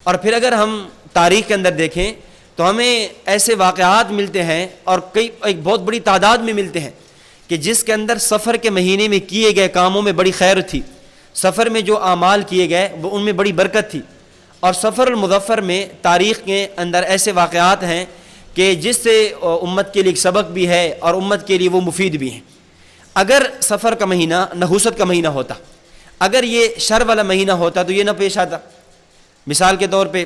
اور پھر اگر ہم تاریخ کے اندر دیکھیں تو ہمیں ایسے واقعات ملتے ہیں اور ایک بہت بڑی تعداد میں ملتے ہیں کہ جس کے اندر سفر کے مہینے میں کیے گئے کاموں میں بڑی خیر تھی، سفر میں جو اعمال کیے گئے وہ ان میں بڑی برکت تھی، اور سفر المظفر میں تاریخ کے اندر ایسے واقعات ہیں کہ جس سے امت کے لیے ایک سبق بھی ہے اور امت کے لیے وہ مفید بھی ہیں۔ اگر سفر کا مہینہ نحوست کا مہینہ ہوتا، اگر یہ شر والا مہینہ ہوتا تو یہ نہ پیش آتا۔ مثال کے طور پہ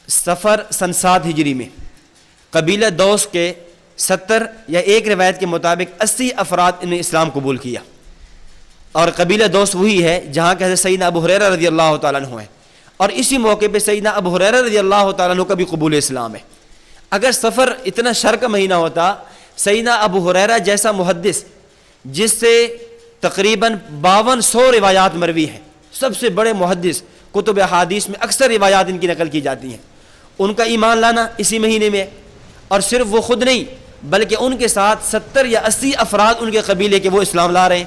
سفر سن 7 ہجری میں قبیلہ دوس کے 70 یا ایک روایت کے مطابق 80 افراد نے اسلام قبول کیا، اور قبیلہ دوس وہی ہے جہاں کہ حضرت سیدنا ابو ہریرہ رضی اللہ تعالیٰ عنہ ہیں، اور اسی موقع پہ سیدنا ابو ہریرہ رضی اللہ تعالیٰ عنہ کا بھی قبول اسلام ہے۔ اگر سفر اتنا شر کا مہینہ ہوتا، سیدنا ابو ہریرہ جیسا محدث جس سے تقریباً 5200 روایات مروی ہیں، سب سے بڑے محدث، کتب احادیث میں اکثر روایات ان کی نقل کی جاتی ہیں، ان کا ایمان لانا اسی مہینے میں ہے، اور صرف وہ خود نہیں بلکہ ان کے ساتھ 70 یا 80 افراد ان کے قبیلے کے وہ اسلام لا رہے ہیں۔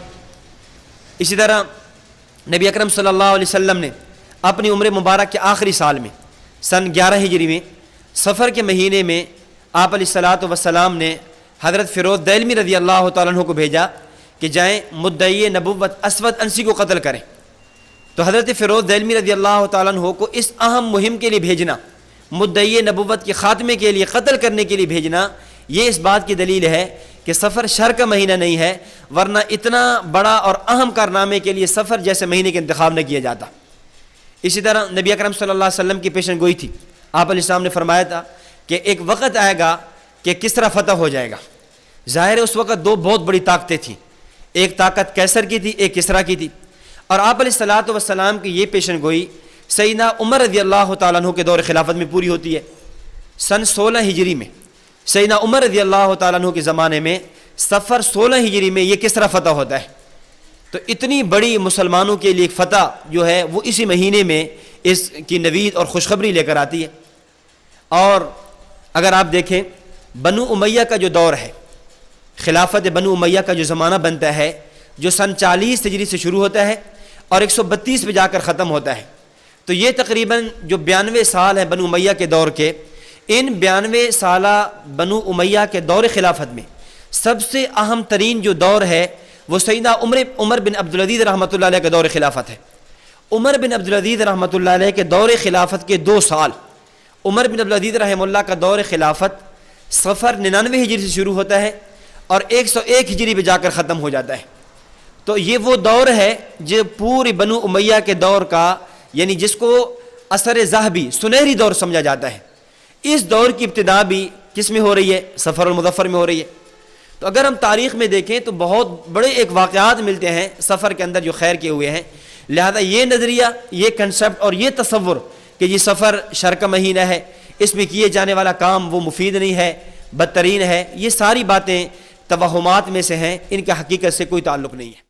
اسی طرح نبی اکرم صلی اللہ علیہ وسلم نے اپنی عمر مبارک کے آخری سال میں سن 11 ہجری میں سفر کے مہینے میں آپ علیہ الصلاۃ والسلام نے حضرت فیروز دہلوی رضی اللہ تعالیٰ عنہ کو بھیجا کہ جائیں مدعی نبوت اسود انسی کو قتل کریں۔ تو حضرت فیروز دہلوی رضی اللہ تعالیٰ عنہ کو اس اہم مہم کے لیے بھیجنا، مدعی نبوت کے خاتمے کے لیے، قتل کرنے کے لیے بھیجنا، یہ اس بات کی دلیل ہے کہ سفر شر کا مہینہ نہیں ہے، ورنہ اتنا بڑا اور اہم کارنامے کے لیے سفر جیسے مہینے کا انتخاب نہ کیا جاتا۔ اسی طرح نبی اکرم صلی اللہ علیہ وسلم کی پیشن گوئی تھی، آپ علیہ السلام نے فرمایا تھا کہ ایک وقت آئے گا کہ کسریٰ فتح ہو جائے گا۔ ظاہر ہے اس وقت 2 بہت بڑی طاقتیں تھیں، ایک طاقت قیصر کی تھی، ایک کسریٰ کی تھی، اور آپ علیہ الصلاۃ والسلام کی یہ پیشن گوئی سیدنا عمر رضی اللہ تعالیٰ عنہ کے دور خلافت میں پوری ہوتی ہے۔ سن 16 ہجری میں سیدنا عمر رضی اللہ تعالیٰ عنہ کے زمانے میں سفر 16 ہجری میں یہ کسریٰ فتح ہوتا ہے۔ تو اتنی بڑی مسلمانوں کے لیے فتح جو ہے وہ اسی مہینے میں اس کی نوید اور خوشخبری لے کر آتی ہے۔ اور اگر آپ دیکھیں بنو امیہ کا جو دور ہے، خلافت بنو امیہ کا جو زمانہ بنتا ہے، جو سن 40 ہجری سے شروع ہوتا ہے اور 132 پہ جا کر ختم ہوتا ہے، تو یہ تقریباً جو 92 سال ہیں بنو امیہ کے دور کے، ان 92 سالہ بنو امیہ کے دور خلافت میں سب سے اہم ترین جو دور ہے وہ سیدنا عمر بن عبدالعزیز رحمۃ اللہ علیہ کے دور خلافت ہے۔ عمر بن عبدالعزیز رحمۃ اللہ علیہ کے دور خلافت کے 2 سال، عمر بن عبدالعزیز رحمہ اللہ کا دور خلافت سفر 99 ہجری سے شروع ہوتا ہے اور 101 ہجری پہ جا کر ختم ہو جاتا ہے۔ تو یہ وہ دور ہے جو پوری بنو امیہ کے دور کا، یعنی جس کو عصر ذہبی، سنہری دور سمجھا جاتا ہے، اس دور کی ابتدا بھی کس میں ہو رہی ہے؟ سفر المظفر میں ہو رہی ہے۔ تو اگر ہم تاریخ میں دیکھیں تو بہت بڑے ایک واقعات ملتے ہیں سفر کے اندر جو خیر کے ہوئے ہیں، لہذا یہ نظریہ، یہ کنسپٹ اور یہ تصور کہ یہ سفر شر کا مہینہ ہے، اس میں کیے جانے والا کام وہ مفید نہیں ہے، بدترین ہے، یہ ساری باتیں توہمات میں سے ہیں، ان کا حقیقت سے کوئی تعلق نہیں ہے۔